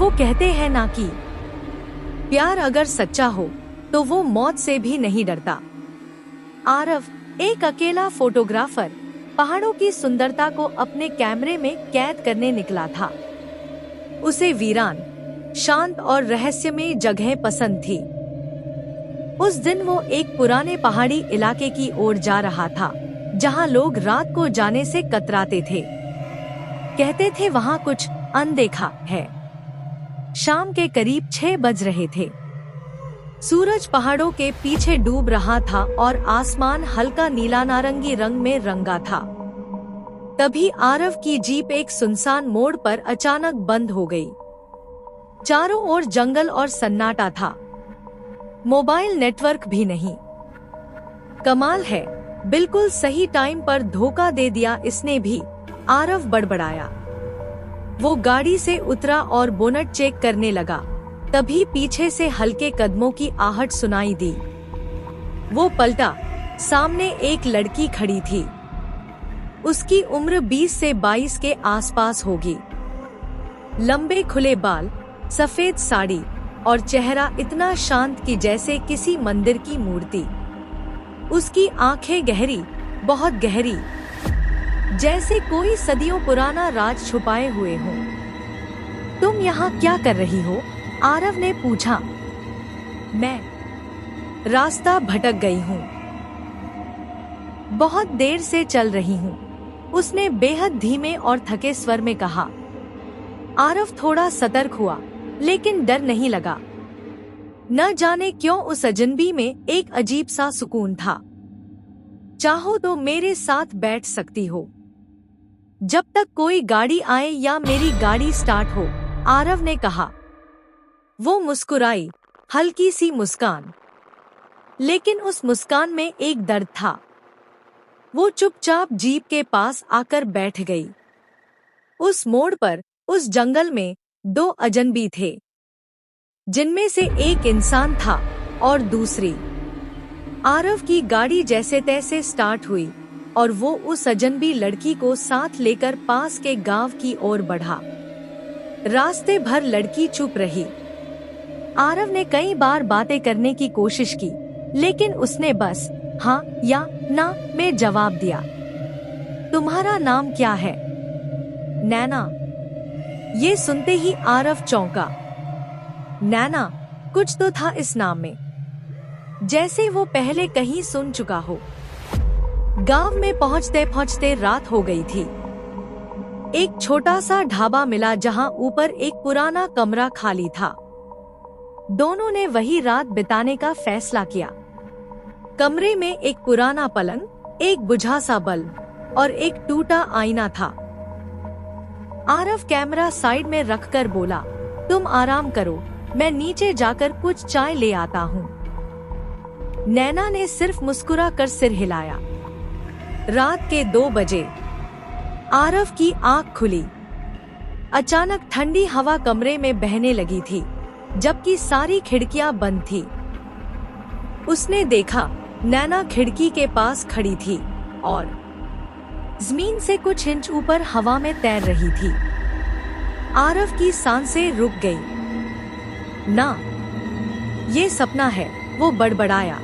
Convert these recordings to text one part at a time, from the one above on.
वो कहते हैं ना कि प्यार अगर सच्चा हो तो वो मौत से भी नहीं डरता। आरव, एक अकेला फोटोग्राफर, पहाड़ों की सुंदरता को अपने कैमरे में कैद करने निकला था। उसे वीरान, शांत और रहस्यमय जगह पसंद थी। उस दिन वो एक पुराने पहाड़ी इलाके की ओर जा रहा था, जहां लोग रात को जाने से कतराते थे। कहते थे वहां कुछ अनदेखा है। शाम के करीब 6 बज रहे थे। सूरज पहाड़ों के पीछे डूब रहा था और आसमान हल्का नीला नारंगी रंग में रंगा था। तभी आरव की जीप एक सुनसान मोड़ पर अचानक बंद हो गई। चारों ओर जंगल और सन्नाटा था। मोबाइल नेटवर्क भी नहीं। कमाल है, बिल्कुल सही टाइम पर धोखा दे दिया इसने भी, आरव बड़बड़ाया। वो गाड़ी से उतरा और बोनट चेक करने लगा। तभी पीछे से हल्के कदमों की आहट सुनाई दी। वो पलटा, सामने एक लड़की खड़ी थी। उसकी उम्र 20 से 22 के आसपास होगी। लंबे खुले बाल, सफेद साड़ी और चेहरा इतना शांत कि जैसे किसी मंदिर की मूर्ति। उसकी आंखें गहरी, बहुत गहरी, जैसे कोई सदियों पुराना राज छुपाए हुए हो। तुम यहाँ क्या कर रही हो? आरव ने पूछा। मैं रास्ता भटक गई हूँ। बहुत देर से चल रही हूँ, उसने बेहद धीमे और थके स्वर में कहा। आरव थोड़ा सतर्क हुआ, लेकिन डर नहीं लगा। न जाने क्यों उस अजनबी में एक अजीब सा सुकून था। चाहो तो मेरे साथ बैठ सकती हो, जब तक कोई गाड़ी आए या मेरी गाड़ी स्टार्ट हो, आरव ने कहा। वो मुस्कुराई, हल्की सी मुस्कान, लेकिन उस मुस्कान में एक दर्द था। वो चुपचाप जीप के पास आकर बैठ गई। उस मोड़ पर, उस जंगल में 2 अजनबी थे, जिनमें से एक इंसान था और दूसरी। आरव की गाड़ी जैसे तैसे स्टार्ट हुई और वो उस अजनबी लड़की को साथ लेकर पास के गांव की ओर बढ़ा। रास्ते भर लड़की चुप रही। आरव ने कई बार बातें करने की कोशिश की, लेकिन उसने बस हाँ या ना में जवाब दिया। तुम्हारा नाम क्या है? नैना। ये सुनते ही आरव चौंका। नैना, कुछ तो था इस नाम में, जैसे वो पहले कहीं सुन चुका हो। गांव में पहुंचते पहुंचते रात हो गई थी। एक छोटा सा ढाबा मिला जहां ऊपर एक पुराना कमरा खाली था। दोनों ने वही रात बिताने का फैसला किया। कमरे में एक पुराना पलंग, एक बुझा सा बल्ब और एक टूटा आईना था। आरव कैमरा साइड में रखकर बोला, तुम आराम करो, मैं नीचे जाकर कुछ चाय ले आता हूँ। नैना ने सिर्फ मुस्कुरा कर सिर हिलाया। रात के 2 बजे आरव की आंख खुली। अचानक ठंडी हवा कमरे में बहने लगी थी, जबकि सारी खिड़कियां बंद थी। उसने देखा, नैना खिड़की के पास खड़ी थी और जमीन से कुछ इंच ऊपर हवा में तैर रही थी। आरव की सांसें रुक गई। ना, ये सपना है, वो बड़बड़ाया।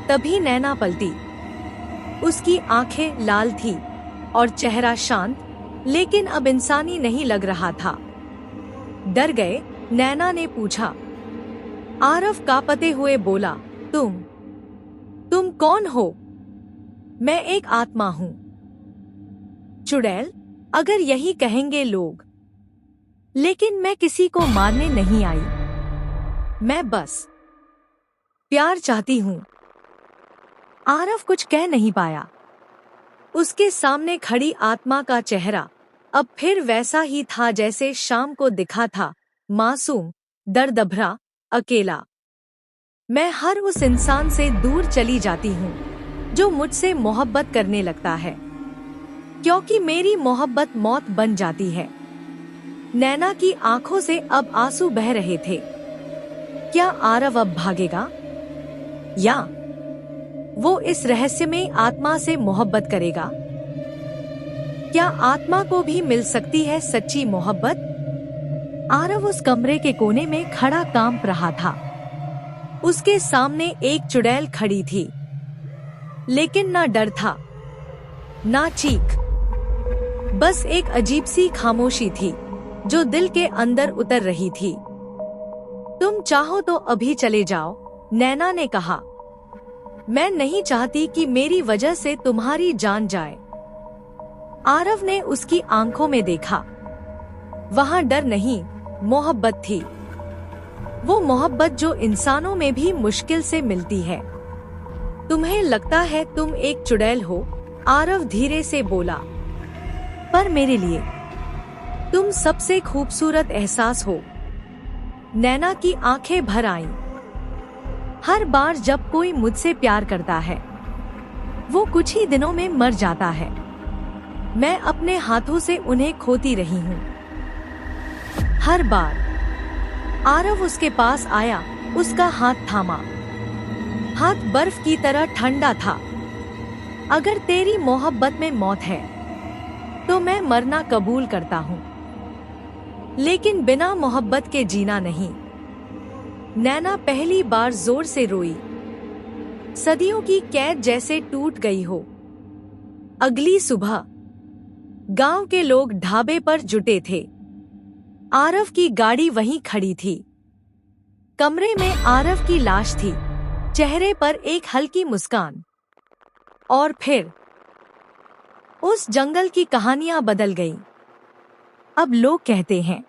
तभी नैना पलटी। उसकी आंखें लाल थी और चेहरा शांत, लेकिन अब इंसानी नहीं लग रहा था। डर गए? नैना ने पूछा। आरव कांपते हुए बोला, तुम कौन हो? मैं एक आत्मा हूँ। चुड़ैल, अगर यही कहेंगे लोग। लेकिन मैं किसी को मारने नहीं आई, मैं बस प्यार चाहती हूँ। आरव कुछ कह नहीं पाया। उसके सामने खड़ी आत्मा का चेहरा अब फिर वैसा ही था जैसे शाम को दिखा था, मासूम, दर्दभरा, अकेला। मैं हर उस इंसान से दूर चली जाती हूँ जो मुझसे मोहब्बत करने लगता है, क्योंकि मेरी मोहब्बत मौत बन जाती है। नैना की आंखों से अब आंसू बह रहे थे। क्या आरव अब भागेगा, या वो इस रहस्यमय आत्मा से मोहब्बत करेगा? क्या आत्मा को भी मिल सकती है सच्ची मोहब्बत? आरव उस कमरे के कोने में खड़ा कांप रहा था। उसके सामने एक चुड़ैल खड़ी थी, लेकिन ना डर था, ना चीख, बस एक अजीब सी खामोशी थी जो दिल के अंदर उतर रही थी। तुम चाहो तो अभी चले जाओ, नैना ने कहा। मैं नहीं चाहती कि मेरी वजह से तुम्हारी जान जाए। आरव ने उसकी आंखों में देखा। वहां डर नहीं, मोहब्बत थी। वो मोहब्बत जो इंसानों में भी मुश्किल से मिलती है। तुम्हें लगता है तुम एक चुड़ैल हो, आरव धीरे से बोला, पर मेरे लिए तुम सबसे खूबसूरत एहसास हो। नैना की आंखें भर आईं। हर बार जब कोई मुझसे प्यार करता है, वो कुछ ही दिनों में मर जाता है। मैं अपने हाथों से उन्हें खोती रही हूँ। हर बार। आरव उसके पास आया, उसका हाथ थामा। हाथ बर्फ की तरह ठंडा था। अगर तेरी मोहब्बत में मौत है, तो मैं मरना कबूल करता हूँ, लेकिन बिना मोहब्बत के जीना नहीं। नैना पहली बार जोर से रोई, सदियों की कैद जैसे टूट गई हो। अगली सुबह गांव के लोग ढाबे पर जुटे थे। आरव की गाड़ी वहीं खड़ी थी। कमरे में आरव की लाश थी, चेहरे पर एक हल्की मुस्कान। और फिर उस जंगल की कहानियां बदल गईं। अब लोग कहते हैं,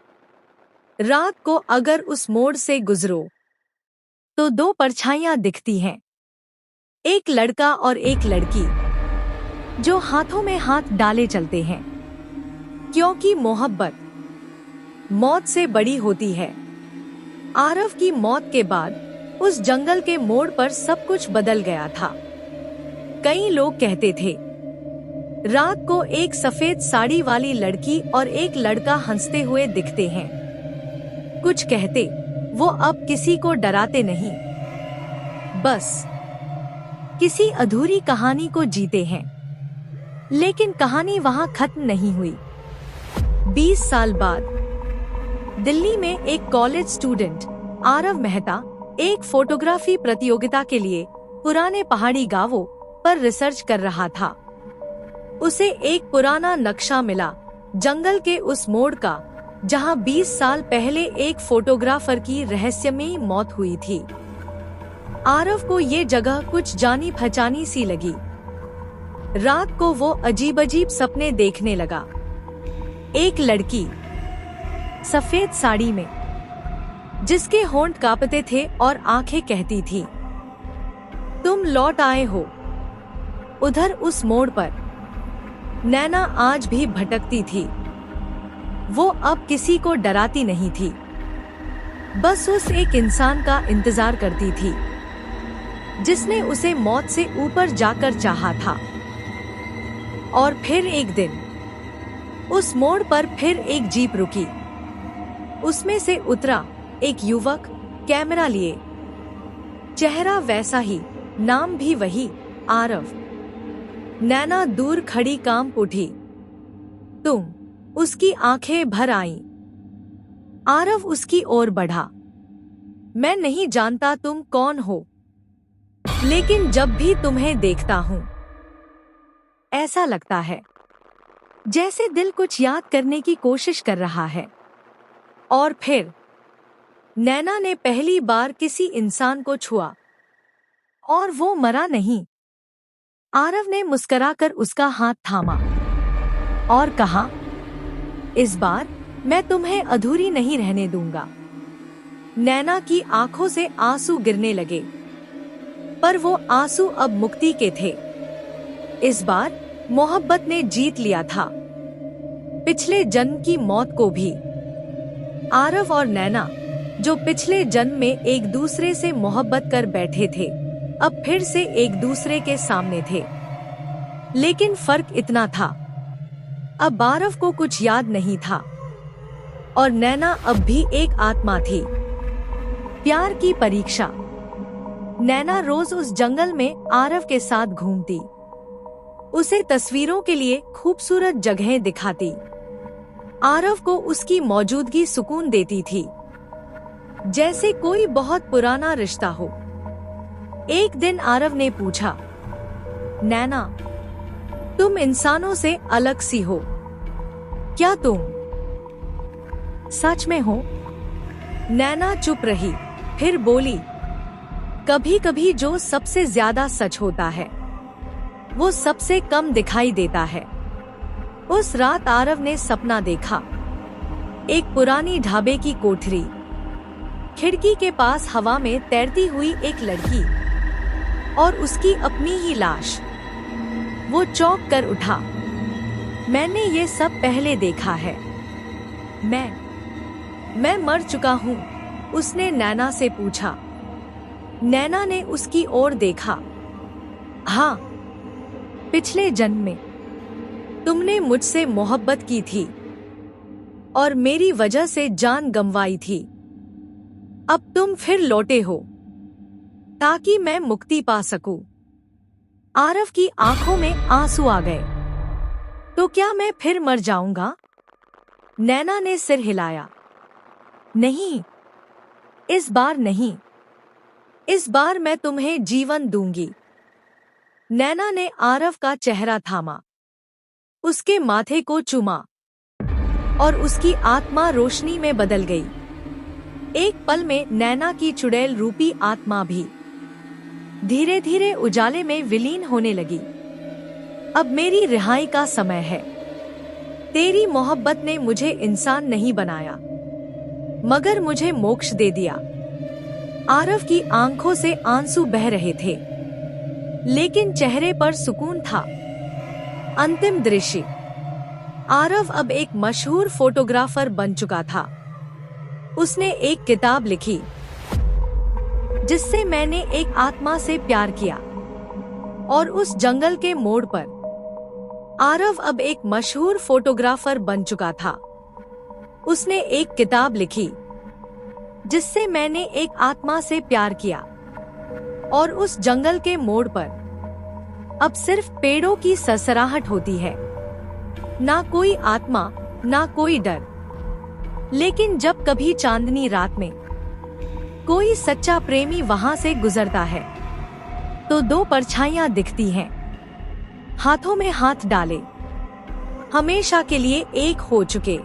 रात को अगर उस मोड़ से गुजरो तो दो परछाइयां दिखती हैं, एक लड़का और एक लड़की, जो हाथों में हाथ डाले चलते हैं, क्योंकि मोहब्बत मौत से बड़ी होती है। आरव की मौत के बाद उस जंगल के मोड़ पर सब कुछ बदल गया था। कई लोग कहते थे, रात को एक सफेद साड़ी वाली लड़की और एक लड़का हंसते हुए दिखते हैं। कुछ कहते, वो अब किसी को डराते नहीं, बस किसी अधूरी कहानी को जीते हैं। लेकिन कहानी वहां खत्म नहीं हुई। 20 साल बाद दिल्ली में एक कॉलेज स्टूडेंट आरव मेहता एक फोटोग्राफी प्रतियोगिता के लिए पुराने पहाड़ी गांवों पर रिसर्च कर रहा था। उसे एक पुराना नक्शा मिला, जंगल के उस मोड़ का, जहां 20 साल पहले एक फोटोग्राफर की रहस्यमयी मौत हुई थी। आरव को ये जगह कुछ जानी पहचानी सी लगी। रात को वो अजीब अजीब सपने देखने लगा। एक लड़की सफेद साड़ी में, जिसके होंठ कांपते थे और आंखें कहती थी, तुम लौट आए हो। उधर उस मोड़ पर नैना आज भी भटकती थी। वो अब किसी को डराती नहीं थी, बस उस एक इंसान का इंतजार करती थी, जिसने उसे मौत से ऊपर जाकर चाहा था। और फिर एक दिन उस मोड़ पर फिर एक जीप रुकी। उसमें से उतरा एक युवक, कैमरा लिए। चेहरा वैसा ही, नाम भी वही, आरव। नैना दूर खड़ी कांप उठी। तुम? उसकी आंखें भर आईं। आरव उसकी ओर बढ़ा। मैं नहीं जानता तुम कौन हो, लेकिन जब भी तुम्हें देखता हूं, ऐसा लगता है जैसे दिल कुछ याद करने की कोशिश कर रहा है। और फिर नैना ने पहली बार किसी इंसान को छुआ, और वो मरा नहीं। आरव ने मुस्कुराकर उसका हाथ थामा और कहा, इस बार मैं तुम्हें अधूरी नहीं रहने दूंगा। नैना की आंखों से आंसू गिरने लगे, पर वो आंसू अब मुक्ति के थे। इस बार मोहब्बत ने जीत लिया था, पिछले जन्म की मौत को भी। आरव और नैना, जो पिछले जन्म में एक दूसरे से मोहब्बत कर बैठे थे, अब फिर से एक दूसरे के सामने थे। लेकिन फर्क इतना था, अब आरव को कुछ याद नहीं था, और नैना अब भी एक आत्मा थी। प्यार की परीक्षा। नैना रोज उस जंगल में आरव के साथ घूमती, उसे तस्वीरों के लिए खूबसूरत जगहें दिखाती, आरव को उसकी मौजूदगी सुकून देती थी, जैसे कोई बहुत पुराना रिश्ता हो। एक दिन आरव ने पूछा, नैना, तुम इंसानों से अलग सी हो, क्या तुम सच में हो? नैना चुप रही, फिर बोली, कभी कभी जो सबसे ज्यादा सच होता है वो सबसे कम दिखाई देता है। उस रात आरव ने सपना देखा, एक पुरानी ढाबे की कोठरी, खिड़की के पास हवा में तैरती हुई एक लड़की और उसकी अपनी ही लाश। वो चौंक कर उठा, मैंने ये सब पहले देखा है, मैं मर चुका हूँ। उसने नैना से पूछा। नैना ने उसकी ओर देखा, हाँ, पिछले जन्म में तुमने मुझसे मोहब्बत की थी और मेरी वजह से जान गंवाई थी। अब तुम फिर लौटे हो ताकि मैं मुक्ति पा सकूं। आरव की आंखों में आंसू आ गए। तो क्या मैं फिर मर जाऊंगा? नैना ने सिर हिलाया। नहीं, इस बार नहीं, इस बार मैं तुम्हें जीवन दूंगी। नैना ने आरव का चेहरा थामा, उसके माथे को चूमा और उसकी आत्मा रोशनी में बदल गई। एक पल में नैना की चुड़ैल रूपी आत्मा भी धीरे धीरे उजाले में विलीन होने लगी। अब मेरी रिहाई का समय है। तेरी मोहब्बत ने मुझे इंसान नहीं बनाया, मगर मुझे मोक्ष दे दिया। आरव की आंखों से आंसू बह रहे थे, लेकिन चेहरे पर सुकून था। अंतिम दृश्य। आरव अब एक मशहूर फोटोग्राफर बन चुका था। उसने एक किताब लिखी, जिससे मैंने एक आत्मा से प्यार किया। और उस जंगल के मोड़ पर आरव अब एक मशहूर फोटोग्राफर बन चुका था। उसने एक किताब लिखी, जिससे मैंने एक आत्मा से प्यार किया। और उस जंगल के मोड़ पर अब सिर्फ पेड़ों की सरसराहट होती है, ना कोई आत्मा, ना कोई डर। लेकिन जब कभी चांदनी रात में कोई सच्चा प्रेमी वहां से गुजरता है, तो दो परछाइयां दिखती हैं, हाथों में हाथ डाले, हमेशा के लिए एक हो चुके।